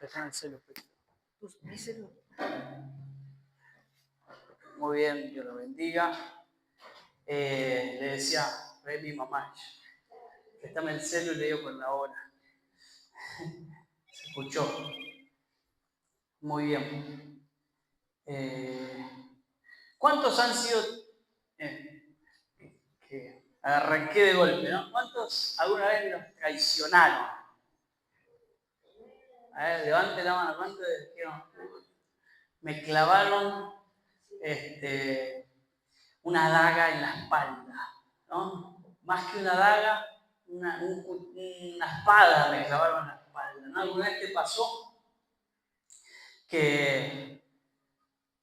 Déjame el celu. ¿Mi celu? Muy bien, Dios lo bendiga. Le decía, ve mi mamá, préstame el celu y le digo con la hora. Se escuchó. Muy bien. ¿Cuántos han sido? Que arranqué de golpe, ¿no? ¿Cuántos alguna vez los traicionaron? A ver, levante la mano. ¿Cuántos dijeron? Me clavaron una daga en la espalda, ¿no? Más que una daga, una espada me clavaron en la espalda, ¿no? ¿Alguna vez te pasó que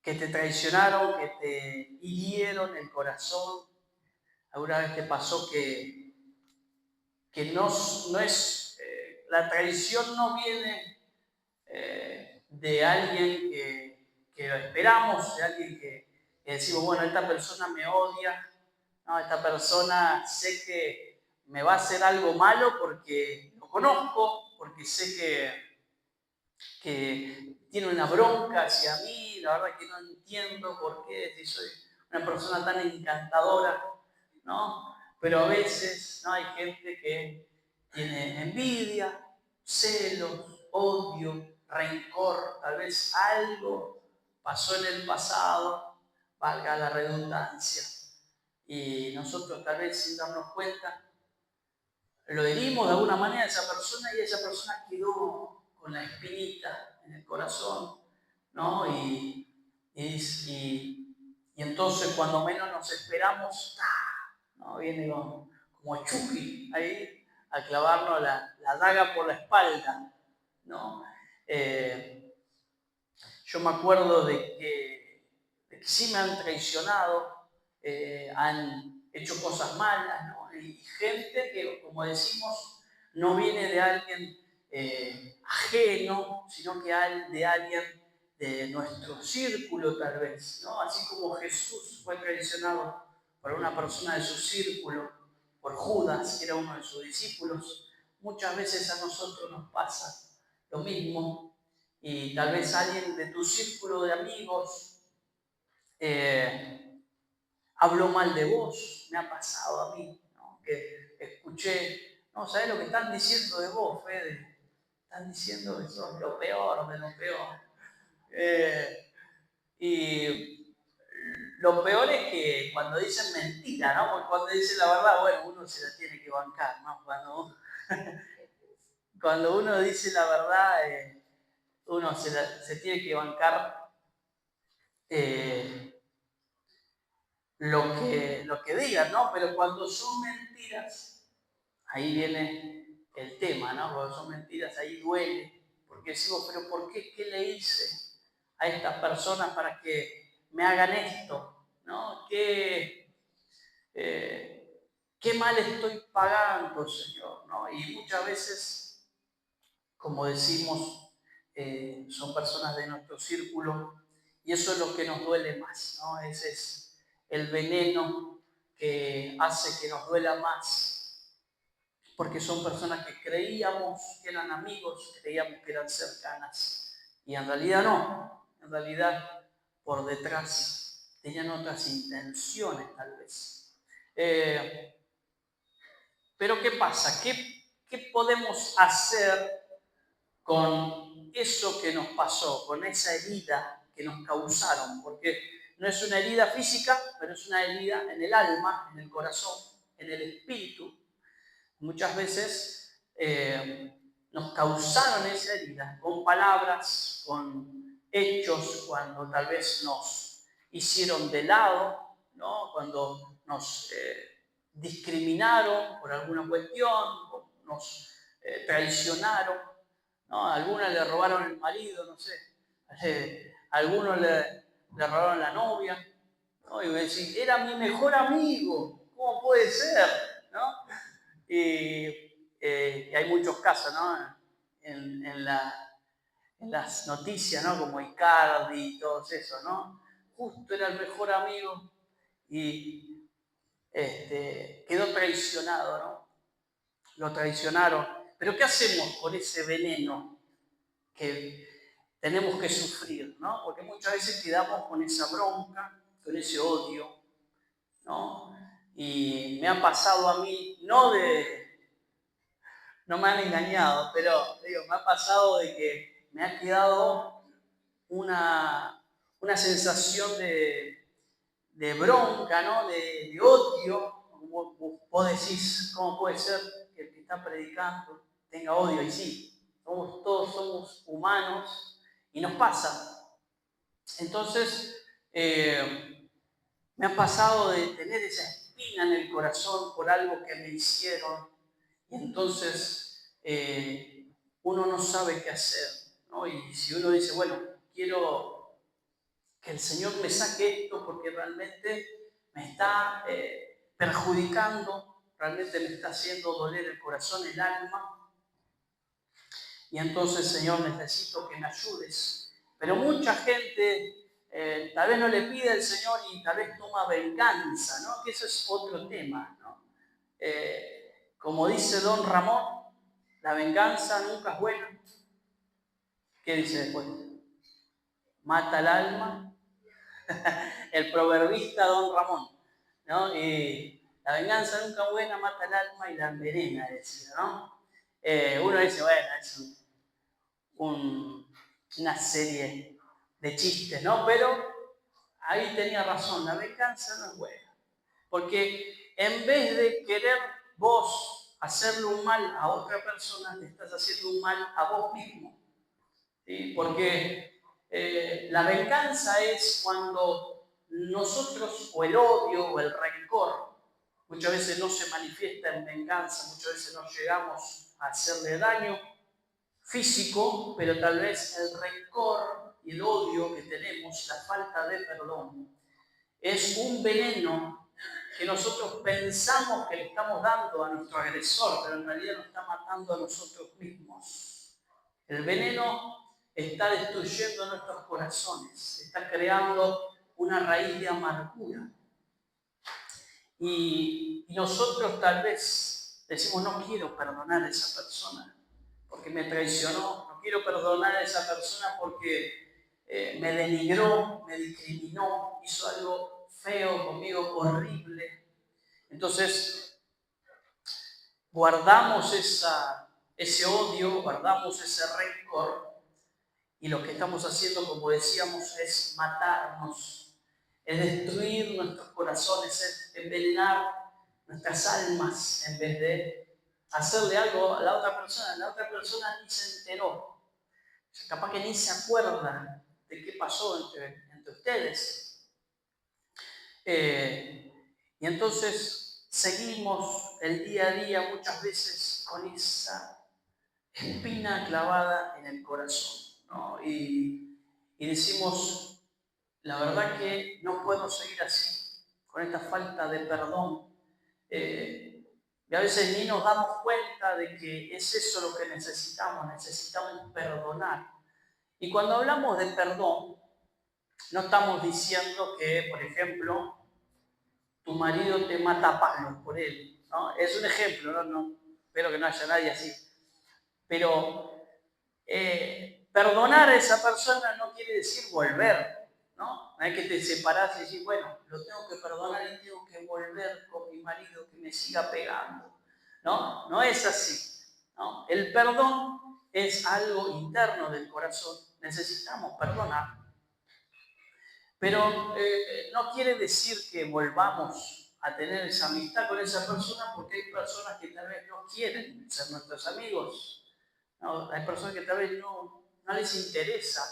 te traicionaron, que te hirieron el corazón? ¿Alguna vez te pasó que no es, la traición no viene de alguien que lo esperamos, de alguien que decimos, bueno, esta persona me odia, no, esta persona sé que me va a hacer algo malo porque lo conozco, porque sé que tiene una bronca hacia mí, la verdad que no entiendo por qué, si soy una persona tan encantadora, ¿no? Pero a veces, ¿no? Hay gente que tiene envidia, celos, odio, rencor, tal vez algo pasó en el pasado, valga la redundancia, y nosotros tal vez sin darnos cuenta lo herimos de alguna manera a esa persona y esa persona quedó con la espinita en el corazón, ¿no? Y entonces cuando menos nos esperamos, ¿no? Viene como Chucky ahí a clavarnos la daga por la espalda, ¿no? Yo me acuerdo de que sí me han traicionado, han hecho cosas malas, ¿no? Y gente que, como decimos, no viene de alguien ajeno, sino que de alguien de nuestro círculo tal vez, ¿no? Así como Jesús fue traicionado por una persona de su círculo, por Judas, que era uno de sus discípulos, muchas veces a nosotros nos pasa lo mismo. Y tal vez alguien de tu círculo de amigos habló mal de vos, me ha pasado a mí, ¿no? Que escuché, no, ¿sabés lo que están diciendo de vos, Fede? Están diciendo que sos lo peor de lo peor. Y lo peor es que cuando dicen mentira, ¿no? Porque cuando dicen la verdad, bueno, uno se la tiene que bancar, ¿no? Cuando uno dice la verdad, uno se tiene que bancar lo que digan, ¿no? Pero cuando son mentiras, ahí viene el tema, ¿no? Cuando son mentiras, ahí duele. Porque decimos, pero ¿por qué? ¿Qué le hice a estas personas para que me hagan esto? ¿No? ¿Qué mal estoy pagando, Señor? ¿No? Y muchas veces, como decimos, son personas de nuestro círculo y eso es lo que nos duele más, ¿no? Ese es el veneno que hace que nos duela más, porque son personas que creíamos que eran amigos, creíamos que eran cercanas y en realidad no, en realidad por detrás tenían otras intenciones tal vez. Pero ¿qué pasa? ¿Qué podemos hacer con eso que nos pasó, con esa herida que nos causaron? Porque no es una herida física, pero es una herida en el alma, en el corazón, en el espíritu. Muchas veces nos causaron esa herida con palabras, con hechos, cuando tal vez nos hicieron de lado, ¿no? Cuando nos discriminaron por alguna cuestión, nos traicionaron, ¿no? A algunas le robaron el marido, no sé, a algunos le robaron la novia, ¿no? Y me decís, era mi mejor amigo, ¿cómo puede ser? ¿No? Y hay muchos casos, ¿no? En las noticias, ¿no? Como Icardi y todos esos, ¿no? Justo era el mejor amigo y quedó traicionado, ¿no? Lo traicionaron. Pero ¿qué hacemos con ese veneno que tenemos que sufrir, ¿no? Porque muchas veces quedamos con esa bronca, con ese odio, ¿no? Y me ha pasado a mí, no me han engañado, pero digo, me ha pasado de que me ha quedado una sensación de bronca, ¿no? De odio. Vos decís, ¿cómo puede ser que el que está predicando tenga odio? Y sí, todos somos humanos y nos pasa. Entonces, me ha pasado de tener esa espina en el corazón por algo que me hicieron y entonces uno no sabe qué hacer, ¿no? Y si uno dice, bueno, quiero que el Señor me saque esto porque realmente me está perjudicando, realmente me está haciendo doler el corazón, el alma, y entonces, Señor, necesito que me ayudes. Pero mucha gente tal vez no le pide al Señor y tal vez toma venganza, ¿no? Que eso es otro tema, ¿no? Como dice Don Ramón, la venganza nunca es buena. ¿Qué dice después? Mata el alma. El proverbista Don Ramón, ¿no? La venganza nunca es buena, mata el alma y la envenena, decía, ¿no? Uno dice, bueno, es una serie de chistes, ¿no? Pero ahí tenía razón, la venganza no es buena. Porque en vez de querer vos hacerle un mal a otra persona, te estás haciendo un mal a vos mismo. ¿Sí? Porque la venganza es cuando nosotros, o el odio, o el rencor, muchas veces no se manifiesta en venganza, muchas veces no llegamos a hacerle daño físico, pero tal vez el rencor y el odio que tenemos, la falta de perdón, es un veneno que nosotros pensamos que le estamos dando a nuestro agresor, pero en realidad nos está matando a nosotros mismos. El veneno está destruyendo nuestros corazones, está creando una raíz de amargura. Y nosotros tal vez decimos, no quiero perdonar a esa persona porque me traicionó, no quiero perdonar a esa persona porque me denigró, me discriminó, hizo algo feo conmigo, horrible. Entonces, guardamos ese odio, guardamos ese rencor y lo que estamos haciendo, como decíamos, es matarnos, es destruir nuestros corazones, es envenenar nuestras almas en vez de hacerle algo a la otra persona. La otra persona ni se enteró, capaz que ni se acuerda de qué pasó entre ustedes. Y entonces seguimos el día a día muchas veces con esa espina clavada en el corazón, ¿no? Y decimos, la verdad que no puedo seguir así, con esta falta de perdón. Y a veces ni nos damos cuenta de que es eso lo que necesitamos perdonar. Y cuando hablamos de perdón, no estamos diciendo que, por ejemplo, tu marido te mata a palos por él, ¿no? Es un ejemplo, ¿no? Espero que no haya nadie así. Pero perdonar a esa persona no quiere decir volver, ¿no? No es que te separás y decís, bueno, lo tengo que perdonar y tengo que volver con mi marido que me siga pegando, ¿no? No es así, ¿no? El perdón es algo interno del corazón. Necesitamos perdonar. Pero no quiere decir que volvamos a tener esa amistad con esa persona porque hay personas que tal vez no quieren ser nuestros amigos. ¿No? Hay personas que tal vez no les interesa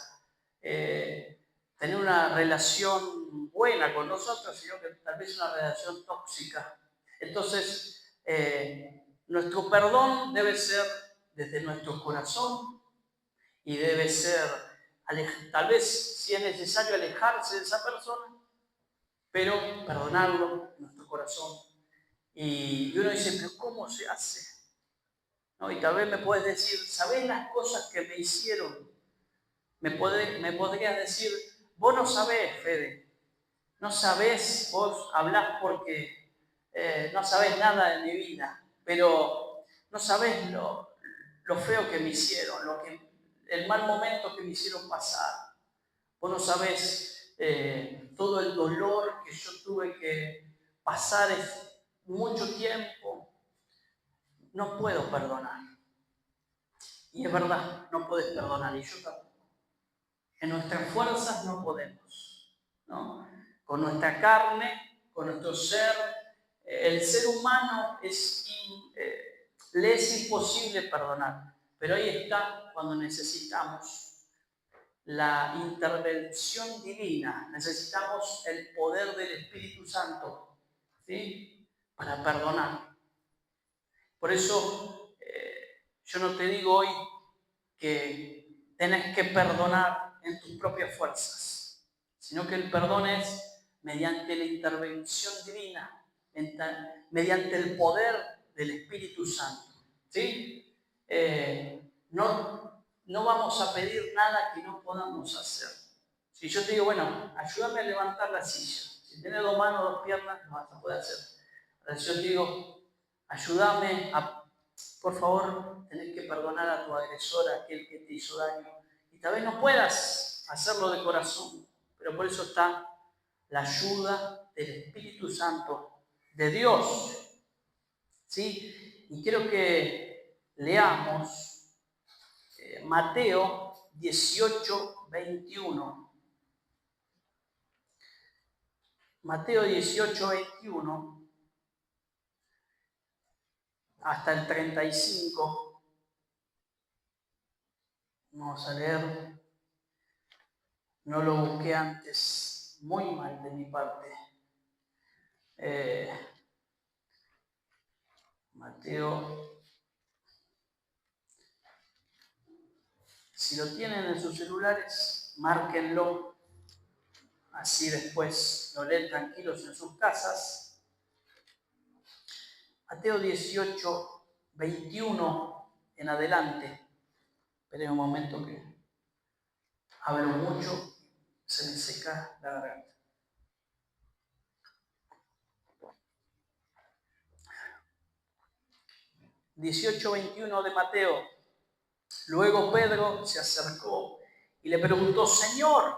tener una relación buena con nosotros, sino que tal vez una relación tóxica. Entonces, nuestro perdón debe ser desde nuestro corazón y debe ser tal vez si es necesario alejarse de esa persona, pero perdonarlo en nuestro corazón. Y uno dice, pero ¿cómo se hace? ¿No? Y tal vez me puedes decir, ¿sabés las cosas que me hicieron? Me podrías decir, vos no sabés, Fede, no sabés, vos hablás porque no sabés nada de mi vida, pero no sabés lo feo que me hicieron, el mal momento que me hicieron pasar. Vos no sabés todo el dolor que yo tuve que pasar mucho tiempo. No puedo perdonar. Y es verdad, no puedes perdonar, y yo tampoco. En nuestras fuerzas no podemos, ¿no? Con nuestra carne, con nuestro ser, el ser humano le es imposible perdonar. Pero ahí está cuando necesitamos la intervención divina, necesitamos el poder del Espíritu Santo, ¿sí? Para perdonar. Por eso yo no te digo hoy que tenés que perdonar en tus propias fuerzas, sino que el perdón es mediante la intervención divina, mediante el poder del Espíritu Santo, ¿sí? No vamos a pedir nada que no podamos hacer. Si yo te digo, bueno, ayúdame a levantar la silla, si tienes 2 manos, 2 piernas, no vas a poder hacer. Ahora, si yo te digo, ayúdame por favor, tenés que perdonar a tu agresor, a aquel que te hizo daño. Y tal vez no puedas hacerlo de corazón, pero por eso está la ayuda del Espíritu Santo de Dios. ¿Sí? Y quiero que leamos Mateo 18, 21. Mateo 18, 21 hasta el 35. Vamos a leer. No lo busqué antes, muy mal de mi parte. Mateo, si lo tienen en sus celulares, márquenlo, así después lo leen tranquilos en sus casas. Mateo 18, 21 en adelante. Esperen un momento que hablo mucho, se me seca la garganta. 18:21 de Mateo. Luego Pedro se acercó y le preguntó: Señor,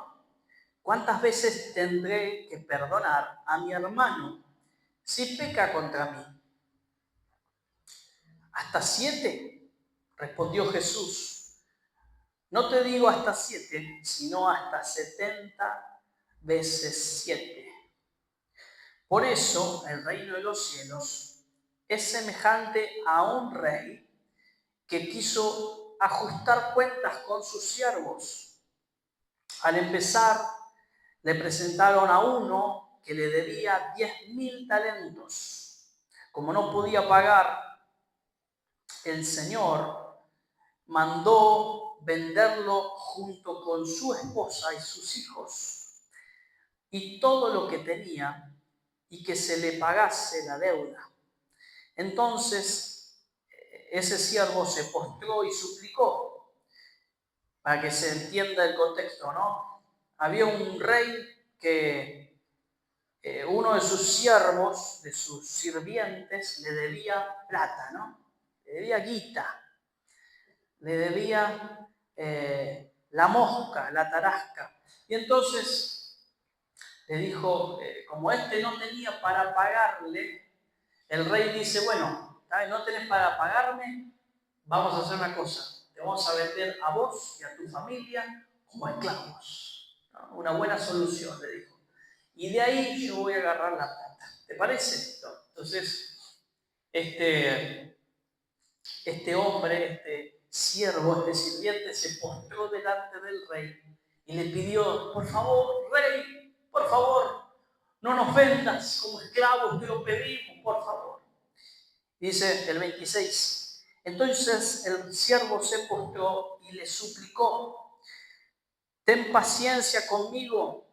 ¿cuántas veces tendré que perdonar a mi hermano si peca contra mí? ¿Hasta 7? Respondió Jesús. No te digo hasta 7, sino hasta 70 veces 7. Por eso el reino de los cielos es semejante a un rey que quiso ajustar cuentas con sus siervos. Al empezar, le presentaron a uno que le debía 10.000 talentos. Como no podía pagar, el Señor mandó venderlo junto con su esposa y sus hijos y todo lo que tenía, y que se le pagase la deuda. Entonces ese siervo se postró y suplicó. Para que se entienda el contexto, ¿no? Había un rey que uno de sus siervos, de sus sirvientes, le debía plata, ¿no? Le debía guita, le debía la mosca, la tarasca. Y entonces le dijo, como este no tenía para pagarle, el rey dice, bueno, no tenés para pagarme, vamos a hacer una cosa, te vamos a vender a vos y a tu familia como esclavos. ¿No? Una buena solución, le dijo. Y de ahí yo voy a agarrar la plata. ¿Te parece? ¿No? Entonces, este hombre, este siervo, este sirviente, se postró delante del rey y le pidió, por favor, rey, por favor, no nos vendas como esclavos, te lo pedimos, por favor. Dice el 26, entonces el siervo se postró y le suplicó, ten paciencia conmigo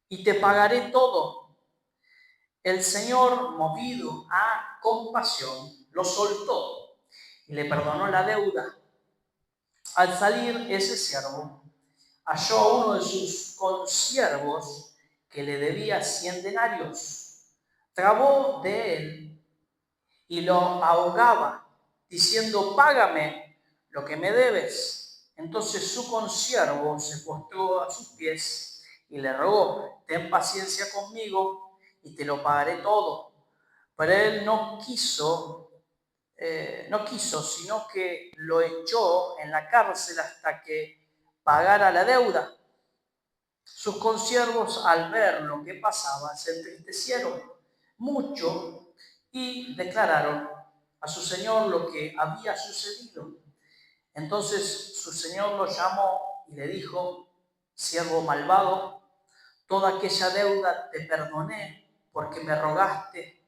y te pagaré todo. El Señor, movido a compasión, lo soltó y le perdonó la deuda. Al salir ese siervo, halló a uno de sus consiervos que le debía 100 denarios. Trabó de él y lo ahogaba, diciendo, págame lo que me debes. Entonces su consiervo se postró a sus pies y le rogó, ten paciencia conmigo y te lo pagaré todo. Pero él no quiso, sino que lo echó en la cárcel hasta que pagara la deuda. Sus consiervos, al ver lo que pasaba, se entristecieron mucho y declararon a su señor lo que había sucedido. Entonces su señor lo llamó y le dijo, siervo malvado, toda aquella deuda te perdoné porque me rogaste.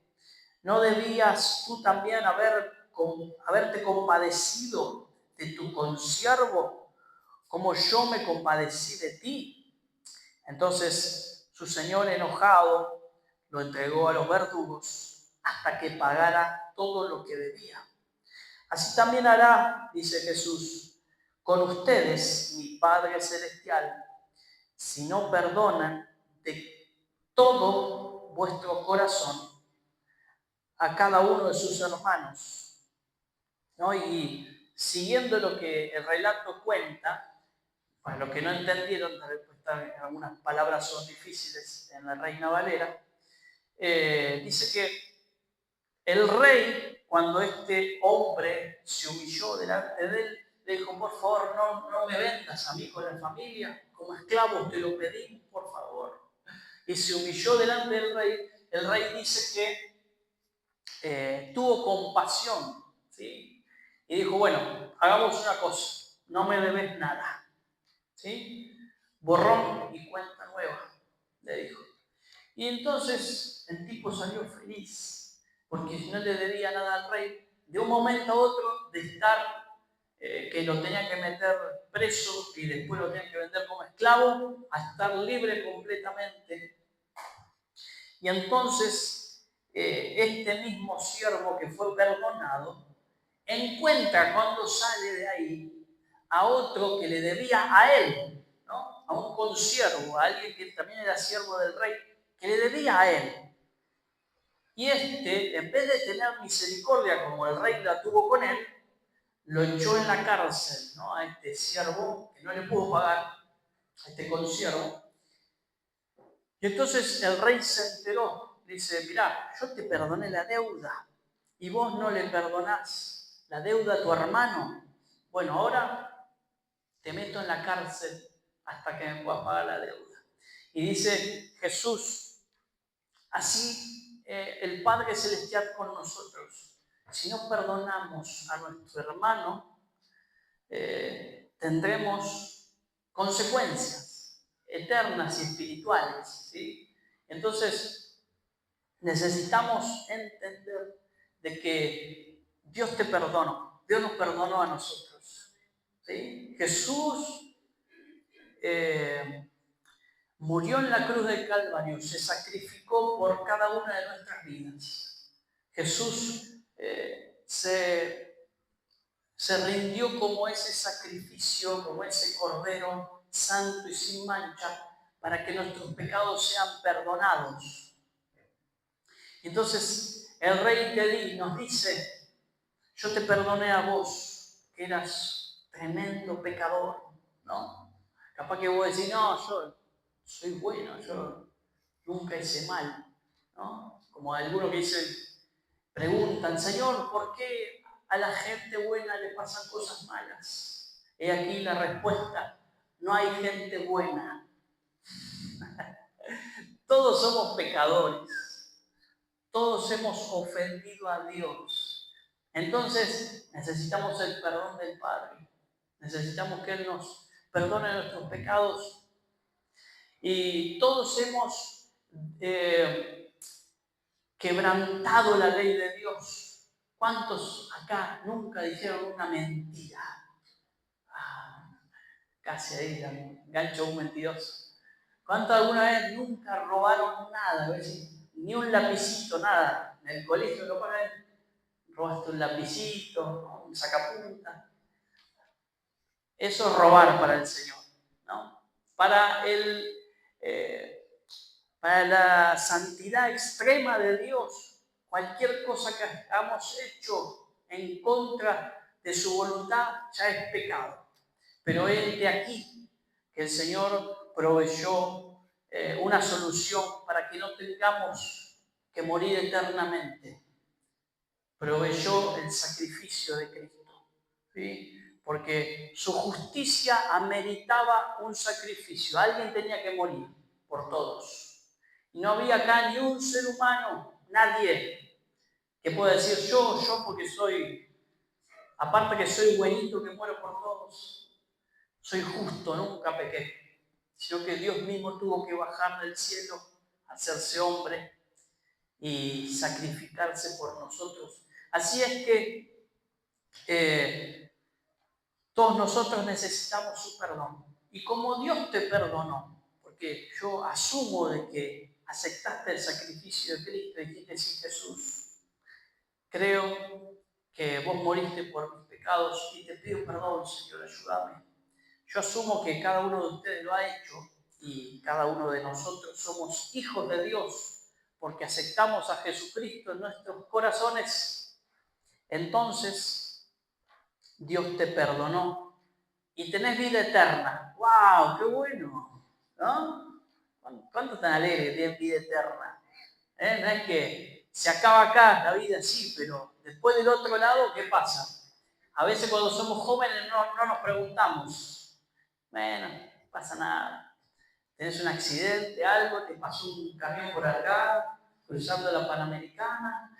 ¿No debías tú también haberte compadecido de tu consiervo como yo me compadecí de ti? Entonces su señor, enojado, lo entregó a los verdugos hasta que pagara todo lo que debía. Así también hará, dice Jesús, con ustedes, mi Padre Celestial, si no perdonan de todo vuestro corazón a cada uno de sus hermanos, ¿no? Y siguiendo lo que el relato cuenta, para los que no entendieron, tal vez algunas palabras son difíciles en la Reina Valera, dice que el rey, cuando este hombre se humilló delante de él, le dijo, por favor, no me vendas a mí con la familia, como esclavos te lo pedí, por favor. Y se humilló delante del rey. El rey dice que tuvo compasión, ¿sí? Y dijo, bueno, hagamos una cosa, no me debes nada, ¿sí? Borrón y cuenta nueva, le dijo. Y entonces el tipo salió feliz, porque si no le debía nada al rey, de un momento a otro de estar, que lo tenían que meter preso y después lo tenían que vender como esclavo, a estar libre completamente. Y entonces este mismo siervo que fue perdonado, encuentra cuando sale de ahí a otro que le debía a él, ¿no? A un consiervo, a alguien que también era siervo del rey, que le debía a él. Y este, en vez de tener misericordia como el rey la tuvo con él, lo echó en la cárcel, ¿no? A este siervo que no le pudo pagar, a este consiervo. Y entonces el rey se enteró, dice, mirá, yo te perdoné la deuda y vos no le perdonás la deuda a tu hermano. Bueno, ahora te meto en la cárcel hasta que me puedas pagar la deuda. Y dice Jesús, así el Padre Celestial con nosotros. Si no perdonamos a nuestro hermano, tendremos consecuencias eternas y espirituales, ¿sí? Entonces, necesitamos entender de que Dios te perdonó, Dios nos perdonó a nosotros, ¿sí? Jesús murió en la cruz del Calvario, se sacrificó por cada una de nuestras vidas. Jesús se rindió como ese sacrificio, como ese cordero santo y sin mancha, para que nuestros pecados sean perdonados. Entonces el rey nos dice, yo te perdoné a vos, que eras tremendo pecador, ¿no? Capaz que vos decís, no, yo soy bueno, yo nunca hice mal, ¿no? Como algunos que dicen, preguntan, Señor, ¿por qué a la gente buena le pasan cosas malas? He aquí la respuesta, no hay gente buena. Todos somos pecadores, todos hemos ofendido a Dios. Entonces necesitamos el perdón del Padre, necesitamos que Él nos perdone nuestros pecados y todos hemos quebrantado la ley de Dios. ¿Cuántos acá nunca dijeron una mentira? Casi ahí, gancho un mentiroso. ¿Cuántos alguna vez nunca robaron nada? A ver si, ni un lapicito, nada. En el colegio lo pagan, robaste un lapicito, un sacapunta. Eso es robar para el Señor, ¿no? Para la santidad extrema de Dios, cualquier cosa que hayamos hecho en contra de su voluntad ya es pecado. Pero es de aquí que el Señor proveyó una solución para que no tengamos que morir eternamente. Proveyó el sacrificio de Cristo, ¿sí? Porque su justicia ameritaba un sacrificio. Alguien tenía que morir por todos. Y no había acá ni un ser humano, nadie, que pueda decir yo porque soy, aparte que soy buenito que muero por todos, soy justo, nunca pequé. Sino que Dios mismo tuvo que bajar del cielo, hacerse hombre y sacrificarse por nosotros. Así es que todos nosotros necesitamos su perdón. Y como Dios te perdonó, porque yo asumo de que aceptaste el sacrificio de Cristo y dijiste sí, Jesús, creo que vos moriste por mis pecados y te pido perdón, Señor, ayúdame. Yo asumo que cada uno de ustedes lo ha hecho y cada uno de nosotros somos hijos de Dios porque aceptamos a Jesucristo en nuestros corazones. Entonces, Dios te perdonó y tenés vida eterna. ¡Wow! ¡Qué bueno! ¿No? ¿Cuánto tan alegre que tienes vida eterna? No es que se acaba acá la vida, sí, pero después del otro lado, ¿qué pasa? A veces cuando somos jóvenes no nos preguntamos, bueno, no pasa nada. Tenés un accidente, algo, te pasó un camión por acá, cruzando la Panamericana,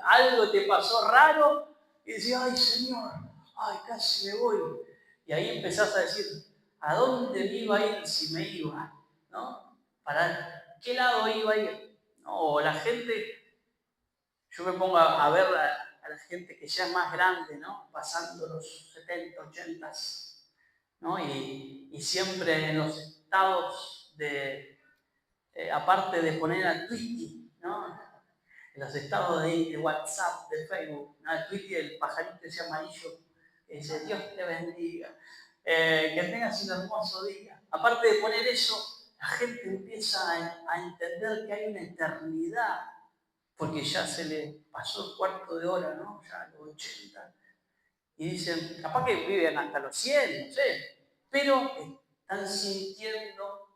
algo te pasó raro, y decís, ay Señor, ay, casi me voy. Y ahí empezás a decir, ¿a dónde me iba a ir si me iba? ¿No? ¿Para qué lado iba a ir? No, la gente, yo me pongo a ver a la gente que ya es más grande, ¿no? Pasando los 70, 80, ¿no? Y siempre en los estados de, aparte de poner a Twitty, ¿no? En los estados de WhatsApp, de Facebook, ¿no? El Twitty, el pajarito ese amarillo, que dice, Dios te bendiga, que tengas un hermoso día. Aparte de poner eso, la gente empieza a entender que hay una eternidad, porque ya se le pasó el cuarto de hora, ¿no? Ya a los 80. Y dicen, capaz que viven hasta los 100, no sé, pero están sintiendo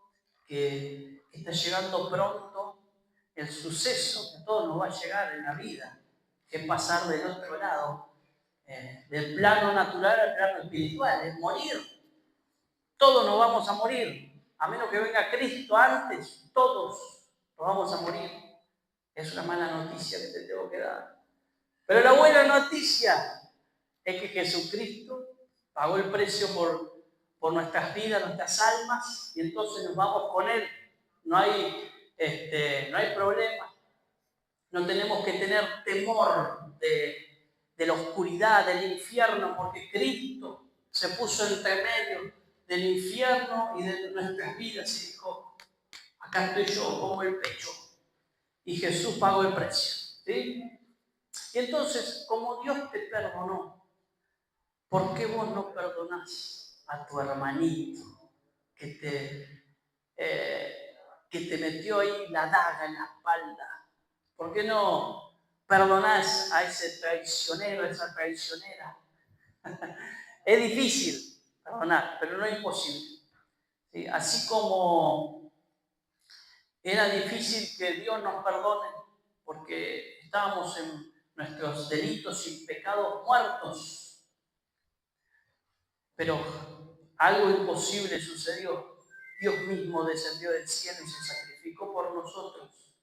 que está llegando pronto el suceso que a todos nos va a llegar en la vida, que es pasar del otro lado, del plano natural al plano espiritual, es morir. Todos nos vamos a morir, a menos que venga Cristo antes, todos nos vamos a morir. Es una mala noticia que te tengo que dar. Pero la buena noticia es que Jesucristo pagó el precio por nuestras vidas, nuestras almas, y entonces nos vamos con Él. No hay problema. No tenemos que tener temor de la oscuridad, del infierno, porque Cristo se puso entre medio del infierno y de nuestras vidas y dijo, acá estoy yo, pongo el pecho. Y Jesús pagó el precio. ¿Sí? Y entonces, como Dios te perdonó, ¿por qué vos no perdonás a tu hermanito que te metió ahí la daga en la espalda? ¿Por qué no perdonás a ese traicionero, a esa traicionera? Es difícil perdonar, pero no es imposible. ¿Sí? Así como era difícil que Dios nos perdone porque estábamos en nuestros delitos y pecados muertos, pero algo imposible sucedió. Dios mismo descendió del cielo y se sacrificó por nosotros.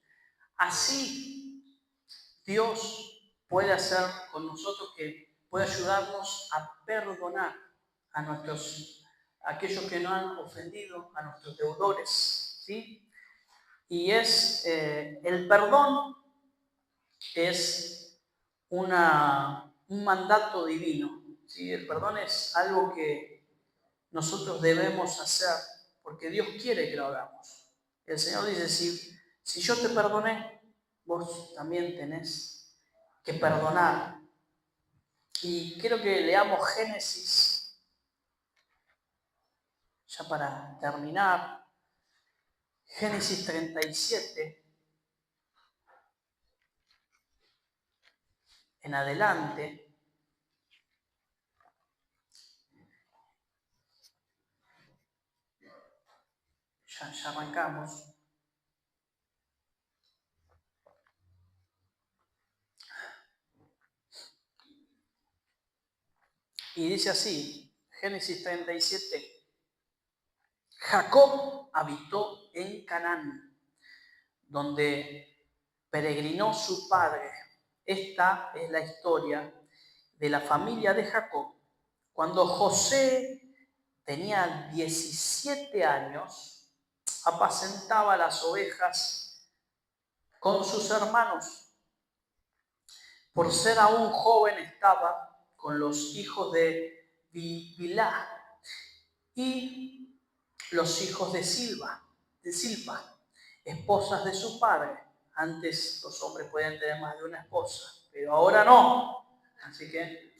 Así Dios puede hacer con nosotros, que puede ayudarnos a perdonar a aquellos que nos han ofendido, a nuestros deudores, ¿sí? Y el perdón es un mandato divino, ¿sí? El perdón es algo que nosotros debemos hacer porque Dios quiere que lo hagamos. El Señor dice, si yo te perdoné, vos también tenés que perdonar. Y quiero que leamos Génesis, ya para terminar, Génesis 37, en adelante. Ya arrancamos. Y dice así, Génesis 37. Jacob habitó en Canaán, donde peregrinó su padre. Esta es la historia de la familia de Jacob. Cuando José tenía 17 años, apacentaba las ovejas con sus hermanos. Por ser aún joven estaba con los hijos de Bilhá y los hijos de Silpa, esposas de su padre. Antes los hombres podían tener más de una esposa, pero ahora no. Así que,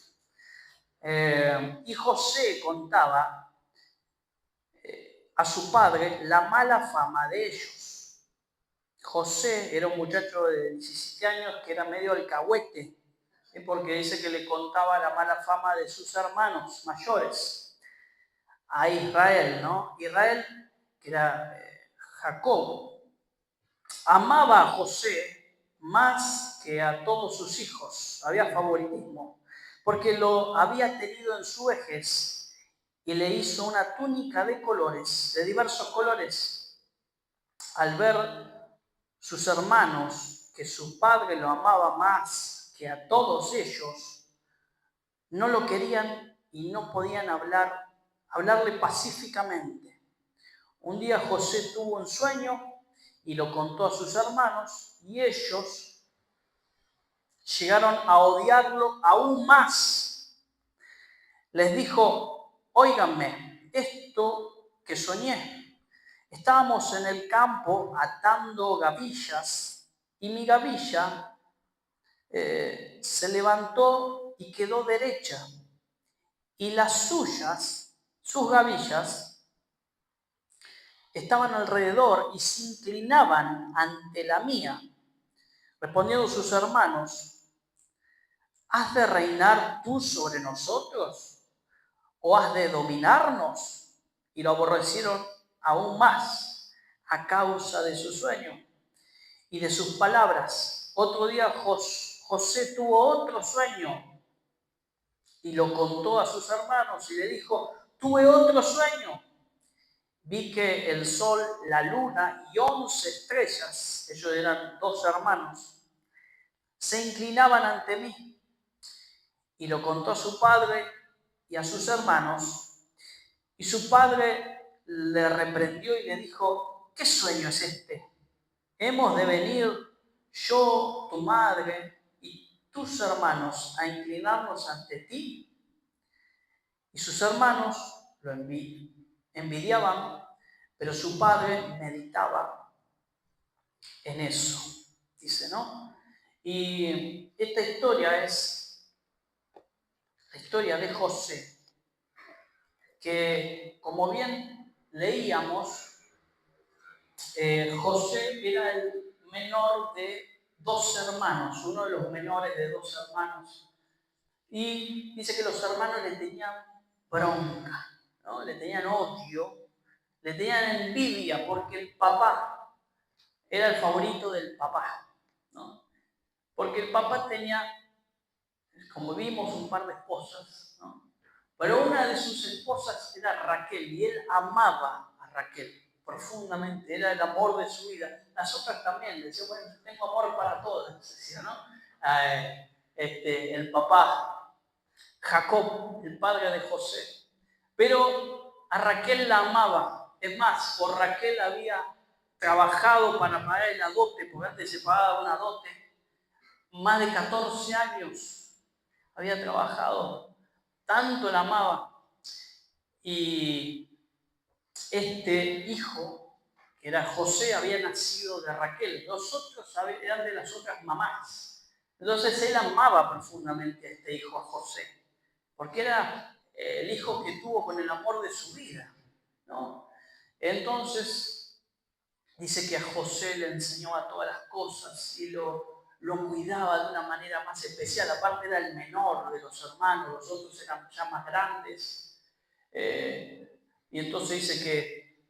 y José contaba a su padre la mala fama de ellos. José era un muchacho de 17 años que era medio alcahuete, porque dice que le contaba la mala fama de sus hermanos mayores a Israel, ¿no? Israel, que era Jacob, amaba a José más que a todos sus hijos. Había favoritismo, porque lo había tenido en su vejez y le hizo una túnica de colores, de diversos colores. Al ver sus hermanos que su padre lo amaba más que a todos ellos, no lo querían y no podían hablarle pacíficamente. Un día José tuvo un sueño y lo contó a sus hermanos y ellos llegaron a odiarlo aún más. Les dijo, óiganme, esto que soñé, estábamos en el campo atando gavillas y mi gavilla se levantó y quedó derecha y las suyas, sus gavillas, estaban alrededor y se inclinaban ante la mía. Respondiendo sus hermanos, ¿has de reinar tú sobre nosotros? ¿O has de dominarnos? Y lo aborrecieron aún más a causa de su sueño y de sus palabras. Otro día José tuvo otro sueño y lo contó a sus hermanos y le dijo, tuve otro sueño. Vi que el sol, la luna y 11 estrellas, ellos eran 2 hermanos, se inclinaban ante mí. Y lo contó a su padre y a sus hermanos. Y su padre le reprendió y le dijo, ¿qué sueño es este? ¿Hemos de venir yo, tu madre y tus hermanos a inclinarnos ante ti? Y sus hermanos lo envidiaban, pero su padre meditaba en eso, dice, ¿no? Y esta historia es la historia de José, que como bien leíamos, José era el menor de 2 hermanos, uno de los menores de 2 hermanos. Y dice que los hermanos le tenían bronca, ¿no? Le tenían odio, le tenían envidia porque el papá era el favorito del papá, ¿no? Porque el papá tenía, como vimos, un par de esposas, ¿no? Pero una de sus esposas era Raquel y él amaba a Raquel profundamente, era el amor de su vida. Las otras también, decía, bueno, tengo amor para todas, decía, ¿no? El papá, Jacob, el padre de José. Pero a Raquel la amaba. Es más, por Raquel había trabajado para pagar la dote, porque antes se pagaba una dote. Más de 14 años había trabajado. Tanto la amaba. Y este hijo, que era José, había nacido de Raquel. Los otros eran de las otras mamás. Entonces él amaba profundamente a este hijo, a José, porque era el hijo que tuvo con el amor de su vida, ¿no? Entonces dice que a José le enseñaba todas las cosas y lo cuidaba de una manera más especial. Aparte era el menor de los hermanos, los otros eran ya más grandes. Y entonces dice que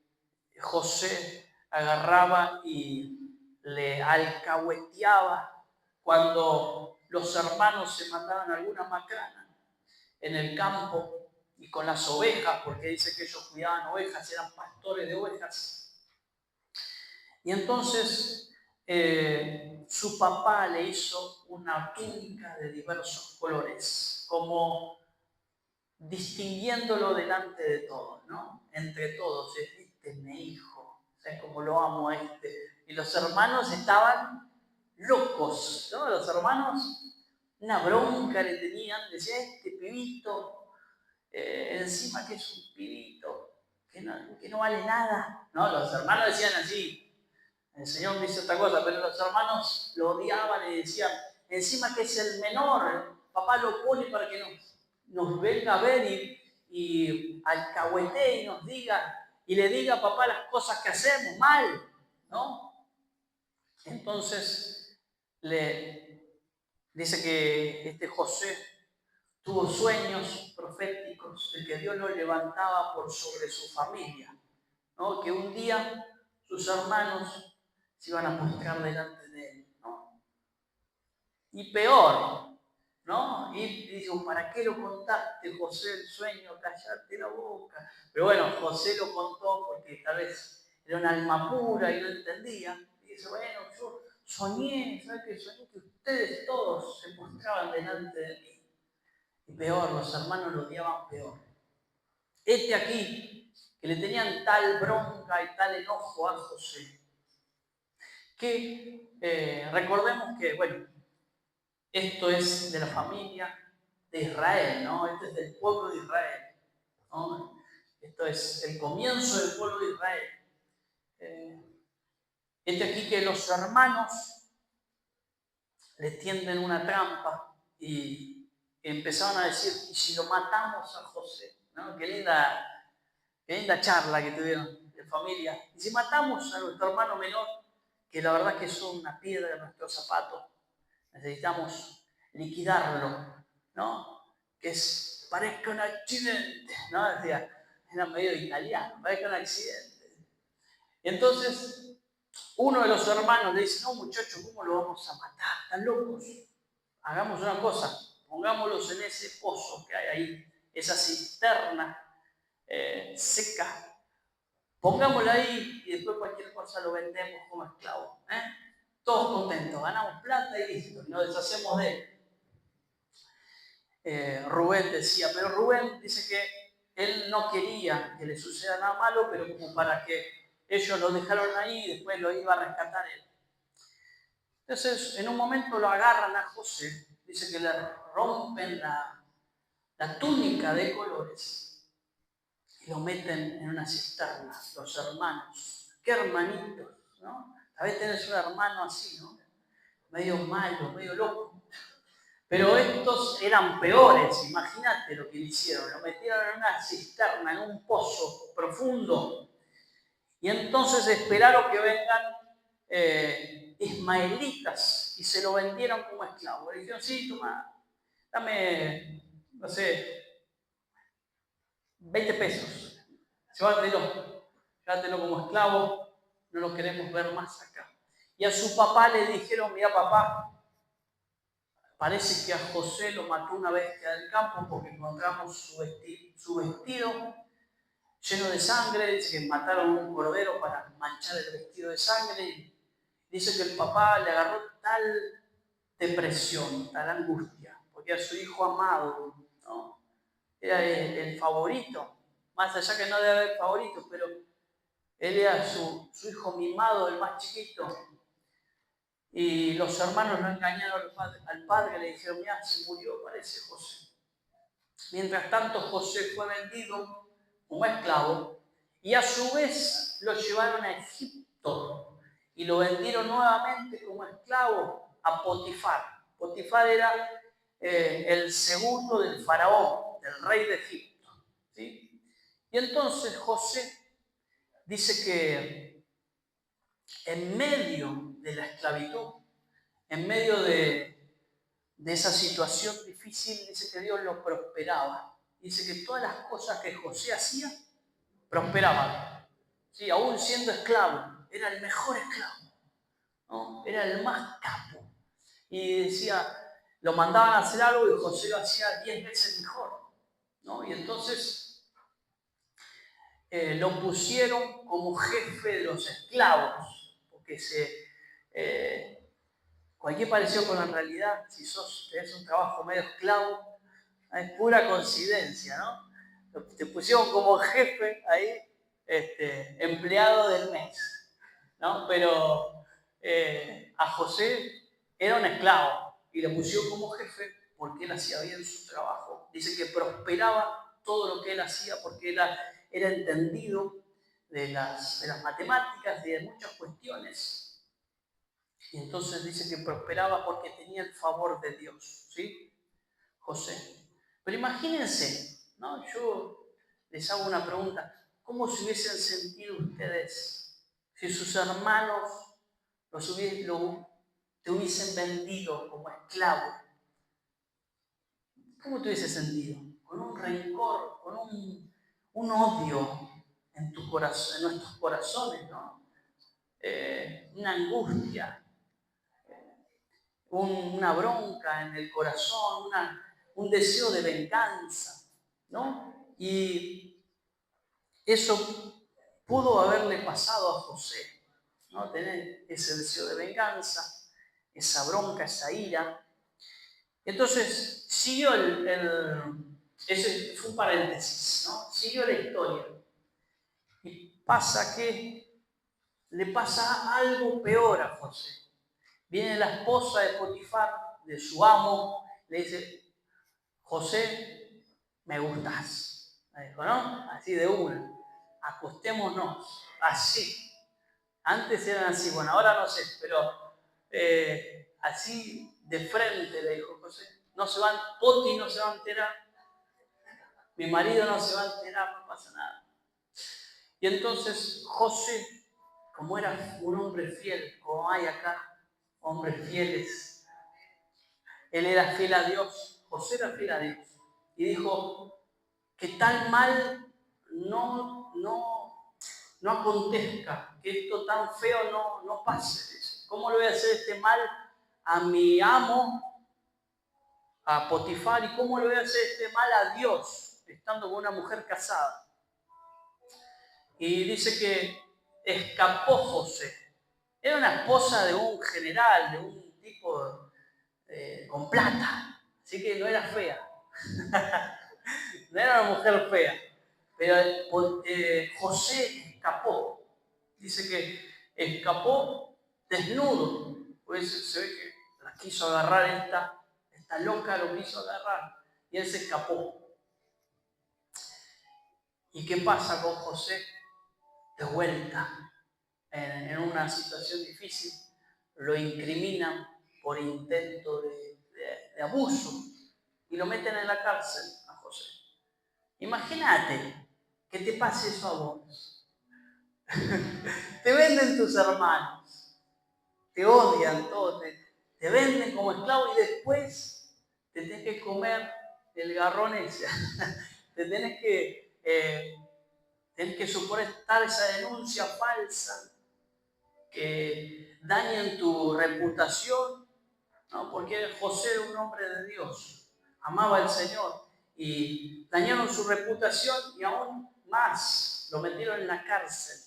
José agarraba y le alcahueteaba cuando los hermanos se mandaban alguna macana en el campo y con las ovejas, porque dice que ellos cuidaban ovejas, eran pastores de ovejas. Y entonces su papá le hizo una túnica de diversos colores, como distinguiéndolo delante de todos, ¿no? Entre todos, este es mi hijo, ¿sabes cómo lo amo a este? Y los hermanos estaban locos, ¿no? Los hermanos, una bronca le tenían, decía, este pibito, encima que es un pibito, que no vale nada, ¿no? Los hermanos decían así, el Señor me dice otra cosa, pero los hermanos lo odiaban y decían, encima que es el menor, papá lo pone para que nos venga a ver y alcahuetee y nos diga, y le diga a papá las cosas que hacemos mal, ¿no? Entonces le dice que este José tuvo sueños proféticos de que Dios lo levantaba por sobre su familia, ¿no? Que un día sus hermanos se iban a postrar delante de él, ¿no? Y peor, ¿no? Y dijo, ¿para qué lo contaste, José, el sueño? Callate la boca. Pero bueno, José lo contó porque tal vez era un alma pura y no entendía. Y dice, bueno, yo soñé, ¿sabes qué? Soñé que ustedes todos se postraban delante de mí. Y peor, los hermanos lo odiaban peor. Este aquí, que le tenían tal bronca y tal enojo a José, que recordemos que, bueno, esto es de la familia de Israel, ¿no? Esto es del pueblo de Israel, ¿no? Esto es el comienzo del pueblo de Israel. Este aquí que los hermanos le tienden una trampa y empezaban a decir, ¿y si lo matamos a José? ¿No? Qué linda charla que tuvieron de familia. Y si matamos a nuestro hermano menor, que la verdad que es una piedra en nuestro zapato, necesitamos liquidarlo, ¿no? Que parezca un accidente, ¿no? Decía, era medio italiano, parezca un accidente. Entonces, uno de los hermanos le dice, no muchachos, ¿cómo lo vamos a matar? ¿Están locos? Hagamos una cosa, pongámoslos en ese pozo que hay ahí, esa cisterna seca, pongámoslo ahí y después cualquier cosa lo vendemos como esclavo. Todos contentos, ganamos plata y listo, nos deshacemos de él. Rubén decía, pero Rubén dice que él no quería que le suceda nada malo, pero como para que ellos lo dejaron ahí y después lo iba a rescatar él. Entonces, en un momento lo agarran a José, dice que le rompen la túnica de colores y lo meten en una cisterna, los hermanos. ¿Qué hermanitos, no? A veces tenés un hermano así, ¿no? Medio malo, medio loco. Pero estos eran peores, imagínate lo que le hicieron. Lo metieron en una cisterna, en un pozo profundo. Y entonces esperaron que vengan ismaelitas y se lo vendieron como esclavo. Le dijeron, sí, toma, dame, no sé, 20 pesos. Llévatelo como esclavo, no lo queremos ver más acá. Y a su papá le dijeron, mira papá, parece que a José lo mató una bestia del campo porque encontramos su vestido lleno de sangre. Dice que mataron un cordero para manchar el vestido de sangre. Dice que el papá le agarró tal depresión, tal angustia, porque era su hijo amado, ¿no? Era el favorito, más allá que no debe haber favoritos, pero él era su hijo mimado, el más chiquito. Y los hermanos lo engañaron al padre, le dijeron, mira, se murió, parece José. Mientras tanto, José fue vendido como esclavo y a su vez lo llevaron a Egipto y lo vendieron nuevamente como esclavo a Potifar. Potifar era el segundo del faraón, del rey de Egipto, ¿sí? Y entonces José dice que en medio de la esclavitud, en medio de esa situación difícil, dice que Dios lo prosperaba. Dice que todas las cosas que José hacía prosperaban. ¿sí? Aún siendo esclavo, era el mejor esclavo, ¿no? Era el más capo. Y decía, lo mandaban a hacer algo y José lo hacía 10 veces mejor, ¿no? Y entonces lo pusieron como jefe de los esclavos, porque cualquier parecido con la realidad, si tenés un trabajo medio esclavo, es pura coincidencia, ¿no? Te pusieron como jefe ahí, empleado del mes, ¿no? Pero a José era un esclavo y lo pusieron como jefe porque él hacía bien su trabajo. Dice que prosperaba todo lo que él hacía porque era entendido de las matemáticas y de muchas cuestiones. Y entonces dice que prosperaba porque tenía el favor de Dios, ¿sí? José. Pero imagínense, ¿no? Yo les hago una pregunta. ¿Cómo se hubiesen sentido ustedes si sus hermanos te hubiesen vendido como esclavo? ¿Cómo te hubiese sentido? Con un rencor, con un odio en nuestros corazones, ¿no? Una angustia, una bronca en el corazón, un deseo de venganza, ¿no? Y eso pudo haberle pasado a José, ¿no? Tener ese deseo de venganza, esa bronca, esa ira. Entonces, siguió ese fue un paréntesis, ¿no? Siguió la historia. Y pasa que le pasa algo peor a José. Viene la esposa de Potifar, de su amo, le dice, José, me gustas. Me dijo, ¿no? Así de una. Acostémonos. Así. Antes eran así, bueno, ahora no sé, pero así de frente le dijo José. Poti no se va a enterar. Mi marido no se va a enterar, no pasa nada. Y entonces José, como era un hombre fiel, como hay acá, hombres fieles, él era fiel a Dios, José era fiel a Dios. Y dijo, que tal mal no acontezca, que esto tan feo no pase. ¿Cómo le voy a hacer este mal a mi amo, a Potifar? ¿Y cómo le voy a hacer este mal a Dios, estando con una mujer casada? Y dice que escapó José. Era una esposa de un general, de un tipo con plata, así que no era fea. No era una mujer fea. Pero José escapó. Dice que escapó desnudo. Pues se ve que la quiso agarrar esta loca, lo quiso agarrar. Y él se escapó. ¿Y qué pasa con José? De vuelta, en una situación difícil, lo incriminan por intento de abuso y lo meten en la cárcel a José. Imagínate que te pase eso a vos. Te venden tus hermanos, te odian todos, te venden como esclavo y después te tenés que comer el garrón ese. Tenés que soportar esa denuncia falsa que dañan tu reputación, ¿no? Porque José era un hombre de Dios, amaba al Señor y dañaron su reputación y aún más, lo metieron en la cárcel.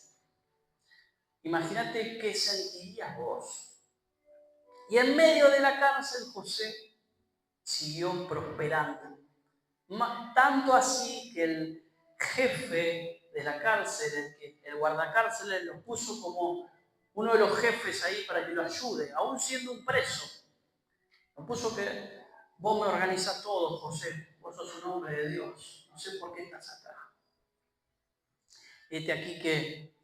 Imagínate qué sentirías vos. Y en medio de la cárcel José siguió prosperando. Tanto así que el jefe de la cárcel, el guardacárceles, lo puso como uno de los jefes ahí para que lo ayude, aún siendo un preso. Lo puso que vos me organizás todo, José, vos sos un hombre de Dios, no sé por qué estás acá. Este aquí que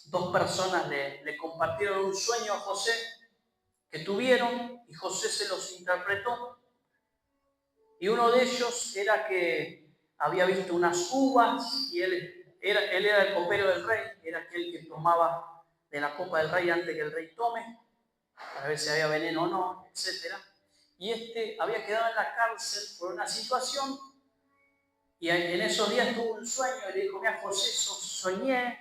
dos personas le compartieron un sueño a José que tuvieron y José se los interpretó. Y uno de ellos era que había visto unas uvas y él era el copero del rey, era aquel que tomaba de la copa del rey antes que el rey tome, para ver si había veneno o no, etc. Y había quedado en la cárcel por una situación Y en esos días tuvo un sueño y le dijo, mira José, soñé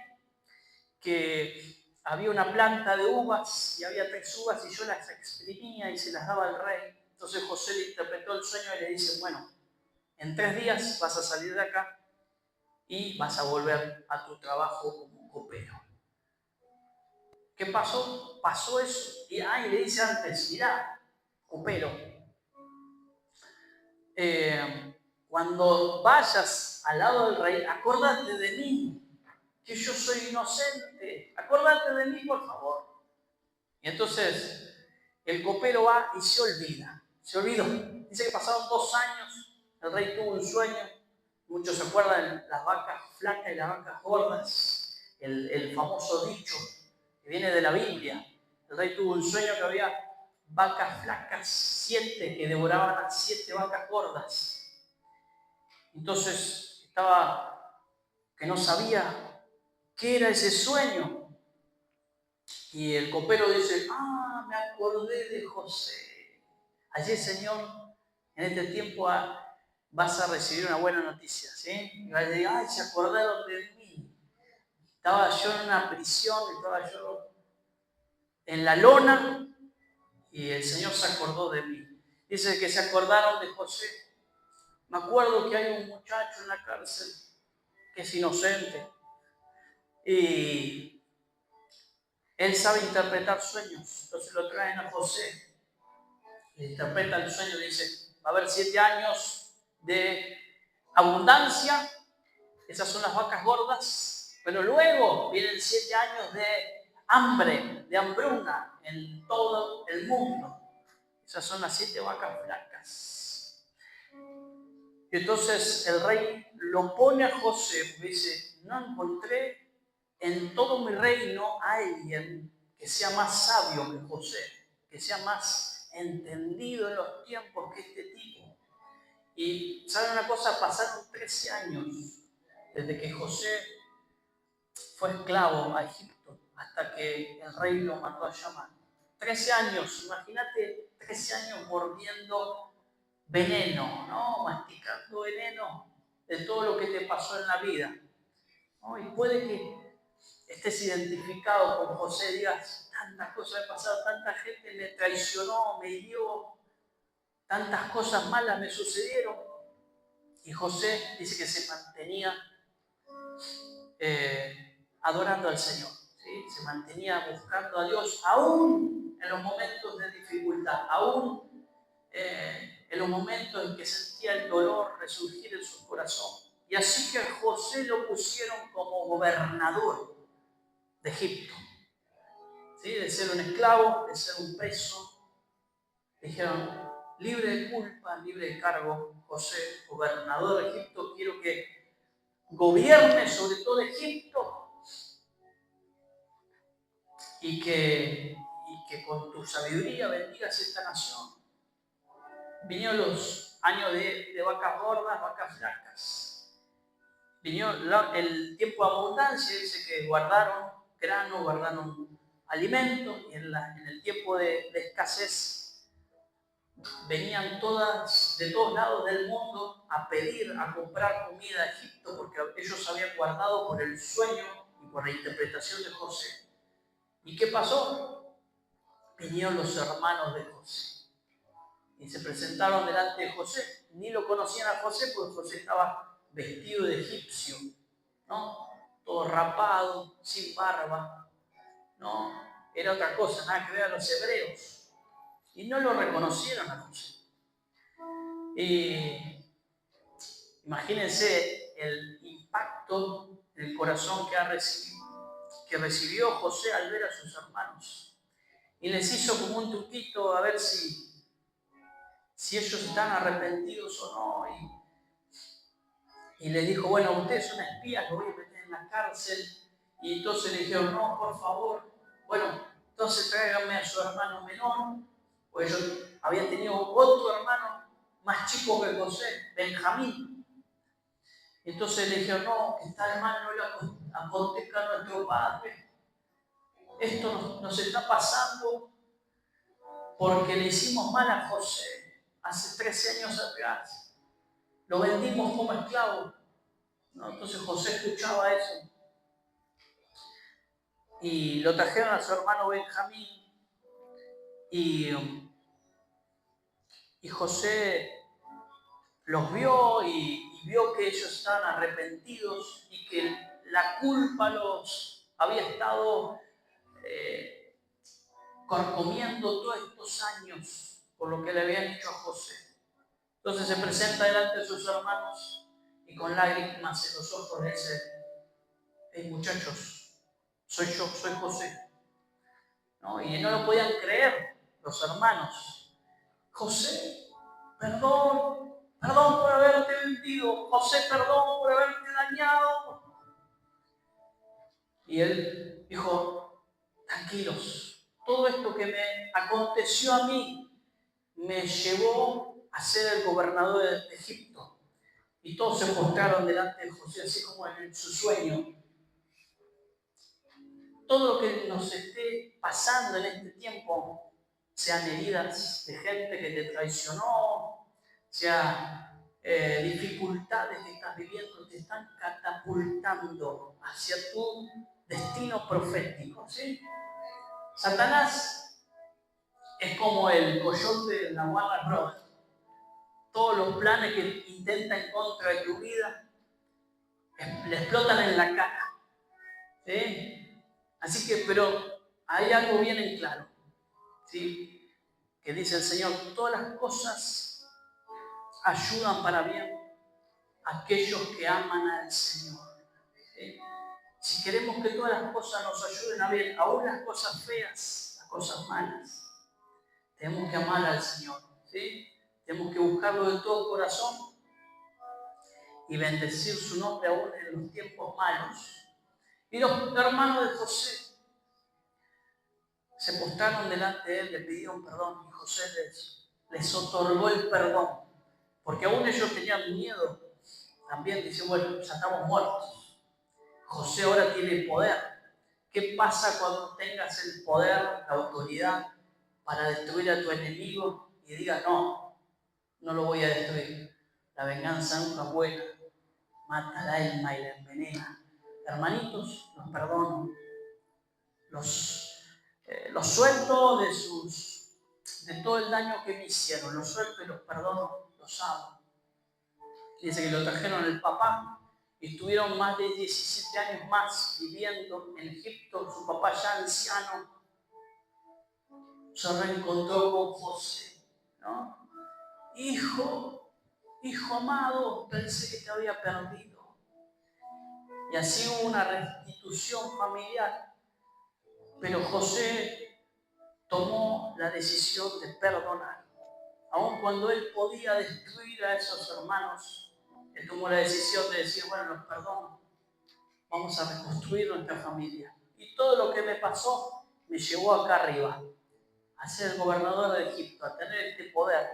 que había una planta de uvas y había 3 uvas y yo las exprimía y se las daba al rey. Entonces José le interpretó el sueño y le dice, bueno, en 3 días vas a salir de acá y vas a volver a tu trabajo como copero. ¿Qué pasó? Pasó eso. Y le dice antes, mirá, copero, cuando vayas al lado del rey, acordate de mí, que yo soy inocente. Acordate de mí, por favor. Y entonces el copero va y se olvida. Se olvidó. Dice que pasaron 2 años, el rey tuvo un sueño. Muchos se acuerdan de las vacas flacas y las vacas gordas. El famoso dicho que viene de la Biblia. El rey tuvo un sueño que había vacas flacas, 7 que devoraban a 7 vacas gordas. Entonces estaba que no sabía qué era ese sueño. Y el copero dice, me acordé de José. Allí, Señor, en este tiempo vas a recibir una buena noticia, ¿sí? Y va a decir, se acordaron de mí. Estaba yo en una prisión, estaba yo en la lona y el Señor se acordó de mí. Dice que se acordaron de José. Me acuerdo que hay un muchacho en la cárcel que es inocente y él sabe interpretar sueños. Entonces lo traen a José, le interpreta el sueño y dice, va a haber 7 años de abundancia, esas son las vacas gordas, pero luego vienen 7 años de hambre, de hambruna en todo el mundo. Esas son las 7 vacas flacas. Y entonces el rey lo pone a José, porque dice, no encontré en todo mi reino a alguien que sea más sabio que José, que sea más entendido en los tiempos que este tipo. Y ¿saben una cosa? Pasaron 13 años desde que José fue esclavo a Egipto hasta que el rey lo mandó a llamar. 13 años, imagínate 13 años mordiendo veneno, ¿no? Masticando veneno de todo lo que te pasó en la vida, ¿no? Y puede que estés identificado con José, digas, tantas cosas me pasaron, tanta gente me traicionó, me hirió, tantas cosas malas me sucedieron. Y José dice que se mantenía adorando al Señor, ¿sí? Se mantenía buscando a Dios, aún en los momentos de dificultad, aún en los momentos en que sentía el dolor resurgir en su corazón. Y así que a José lo pusieron como gobernador de Egipto, ¿sí? De ser un esclavo, de ser un preso. Dijeron, libre de culpa, libre de cargo, José, gobernador de Egipto, quiero que gobierne sobre todo Egipto y que con tu sabiduría bendigas esta nación. Vinieron los años de vacas gordas, vacas flacas. Vino el tiempo de abundancia, dice que guardaron grano, guardaron alimento, y en el tiempo de escasez venían todas, de todos lados del mundo, a pedir, a comprar comida a Egipto, porque ellos habían guardado por el sueño y por la interpretación de José. ¿Y qué pasó? Vinieron los hermanos de José y se presentaron delante de José. Ni lo conocían a José porque José estaba vestido de egipcio, ¿no? Todo rapado, sin barba, ¿no? Era otra cosa, nada que ver a los hebreos. Y no lo reconocieron a José. Imagínense el impacto en el corazón que recibió José al ver a sus hermanos. Y les hizo como un truquito a ver si ellos están arrepentidos o no. Y les dijo, bueno, ustedes son espías, los voy a meter en la cárcel. Y entonces le dijeron, no, por favor. Bueno, entonces tráiganme a su hermano menor. Pues ellos habían tenido otro hermano más chico que José, Benjamín. Entonces le dijeron, no, que está mal, no le acontezca a nuestro padre. Esto nos está pasando porque le hicimos mal a José hace 13 años atrás. lo vendimos como esclavo, ¿no? Entonces José escuchaba eso. Y lo trajeron a su hermano Benjamín. Y José los vio y vio que ellos estaban arrepentidos y que la culpa los había estado carcomiendo todos estos años por lo que le habían hecho a José. Entonces se presenta delante de sus hermanos y con lágrimas en los ojos le dice: hey muchachos, soy yo, soy José, ¿no? Y no lo podían creer los hermanos. José, perdón por haberte vendido. José, perdón por haberte dañado. Y él dijo: tranquilos, todo esto que me aconteció a mí me llevó a ser el gobernador de Egipto. Y todos se postraron delante de José, así como en su sueño. Todo lo que nos esté pasando en este tiempo, sean heridas de gente que te traicionó, sean dificultades que estás viviendo, te están catapultando hacia tu destino profético, ¿sí? Satanás es como el coyote de la Warner Bros. Todos los planes que intenta en contra de tu vida le explotan en la cara, ¿sí? Así que, pero hay algo bien en claro, ¿sí? Que dice el Señor: todas las cosas ayudan para bien a aquellos que aman al Señor, ¿sí? Si queremos que todas las cosas nos ayuden a bien, aún las cosas feas, las cosas malas, tenemos que amar al Señor, ¿sí? Tenemos que buscarlo de todo corazón y bendecir su nombre aún en los tiempos malos. Y los hermanos de José se postraron delante de él, le pidieron perdón y José les otorgó el perdón. Porque aún ellos tenían miedo. También dicen: bueno, ya estamos muertos. José ahora tiene poder. ¿Qué pasa cuando tengas el poder, la autoridad para destruir a tu enemigo y digas: no lo voy a destruir? La venganza nunca es buena, mata al alma y la envenena. Hermanitos, los perdono, los suelto de todo el daño que me hicieron, los suelto y los perdono, los amo. Dice que lo trajeron el papá y estuvieron más de 17 años más viviendo en Egipto. Su papá ya anciano se reencontró con José, ¿no? Hijo amado, pensé que te había perdido. Y así hubo una restitución familiar. Pero José tomó la decisión de perdonar. Aun cuando él podía destruir a esos hermanos, él tomó la decisión de decir: bueno, los perdono, vamos a reconstruir nuestra familia. Y todo lo que me pasó me llevó acá arriba, a ser el gobernador de Egipto, a tener este poder.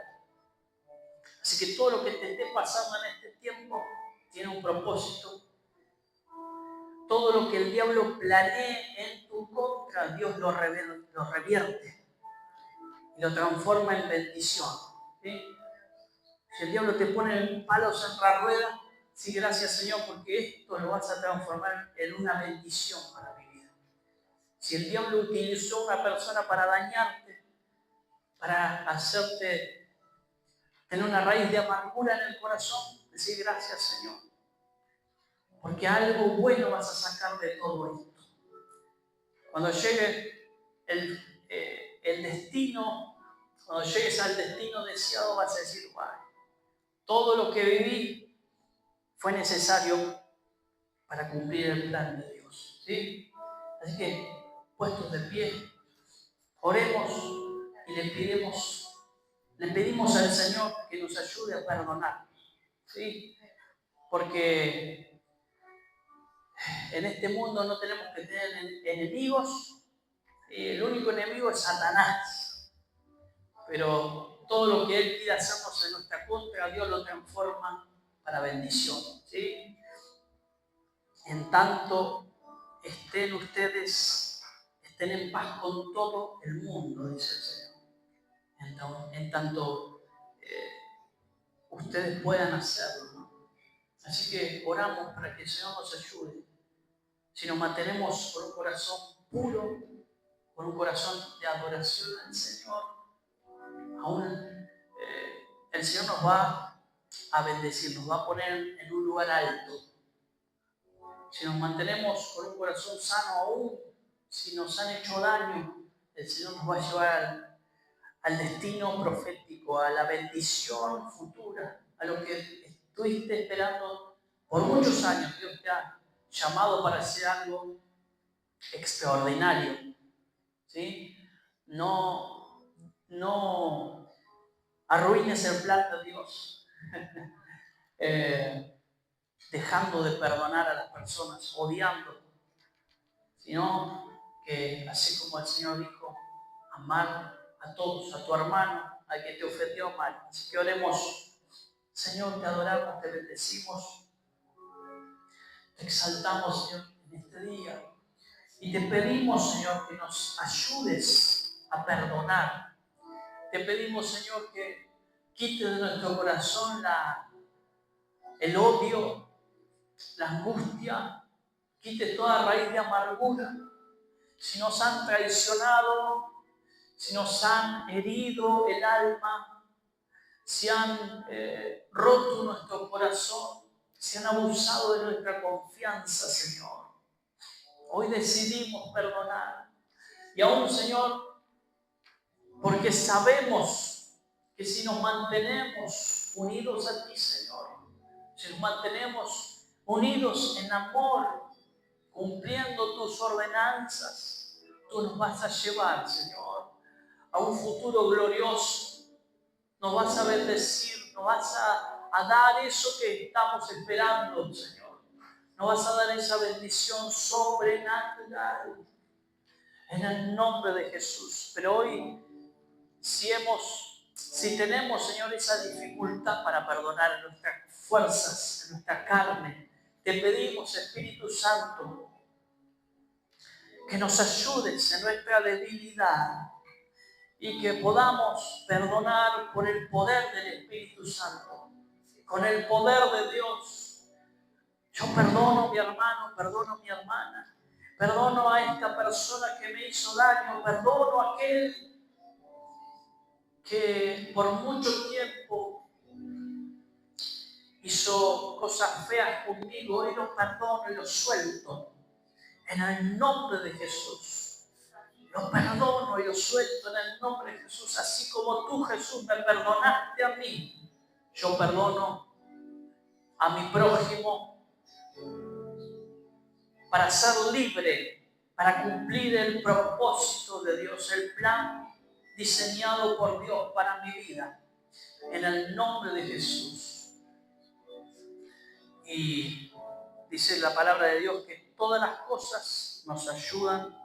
Así que todo lo que te esté pasando en este tiempo tiene un propósito. Todo lo que el diablo planee en tu contra, Dios lo revierte y lo transforma en bendición, ¿sí? Si el diablo te pone palos en la rueda, sí, gracias Señor, porque esto lo vas a transformar en una bendición para mi vida. Si el diablo utilizó a una persona para dañarte, para hacerte tener una raíz de amargura en el corazón, decir: gracias Señor, porque algo bueno vas a sacar de todo esto. Cuando llegue el destino, cuando llegues al destino deseado, vas a decir: wow, todo lo que viví fue necesario para cumplir el plan de Dios, ¿sí? Así que, puestos de pie, oremos y le pedimos al Señor que nos ayude a perdonar, ¿sí? Porque en este mundo no tenemos que tener enemigos. El único enemigo es Satanás. Pero todo lo que él quiera hacernos en nuestra contra, Dios lo transforma para bendición, ¿sí? En tanto estén en paz con todo el mundo, dice el Señor. En tanto ustedes puedan hacerlo, Así que oramos para que el Señor nos ayude. Si nos mantenemos con un corazón puro, con un corazón de adoración al Señor, aún el Señor nos va a bendecir, nos va a poner en un lugar alto. Si nos mantenemos con un corazón sano, aún si nos han hecho daño, el Señor nos va a llevar al destino profético, a la bendición futura, a lo que estuviste esperando por muchos años. Dios te ha llamado para hacer algo extraordinario, ¿sí? No arruines el plan de Dios, dejando de perdonar a las personas, odiando, sino que así como el Señor dijo, amar a todos, a tu hermano, a quien te ofendió mal. Así que oremos. Señor, te adoramos, te bendecimos, te exaltamos, Señor, en este día. Y te pedimos, Señor, que nos ayudes a perdonar. Te pedimos, Señor, que quites de nuestro corazón el odio, la angustia, quite toda raíz de amargura. Si nos han traicionado, si nos han herido el alma, si han roto nuestro corazón, si han abusado de nuestra confianza, Señor. Hoy decidimos perdonar. Y aún, Señor, porque sabemos que si nos mantenemos unidos a ti, Señor, si nos mantenemos unidos en amor, cumpliendo tus ordenanzas, tú nos vas a llevar, Señor, a un futuro glorioso. Nos vas a bendecir, nos vas a dar eso que estamos esperando, Señor. Nos vas a dar esa bendición sobrenatural en el nombre de Jesús. Pero hoy, si tenemos, Señor, esa dificultad para perdonar en nuestras fuerzas, en nuestra carne, te pedimos, Espíritu Santo, que nos ayudes en nuestra debilidad y que podamos perdonar por el poder del Espíritu Santo, con el poder de Dios. Yo perdono a mi hermano, perdono a mi hermana, perdono a esta persona que me hizo daño, perdono a aquel que por mucho tiempo hizo cosas feas conmigo. Hoy lo perdono y lo suelto en el nombre de Jesús. Lo perdono y lo suelto en el nombre de Jesús. Así como tú, Jesús, me perdonaste a mí, yo perdono a mi prójimo para ser libre, para cumplir el propósito de Dios, el plan diseñado por Dios para mi vida, en el nombre de Jesús. Y dice la palabra de Dios que todas las cosas nos ayudan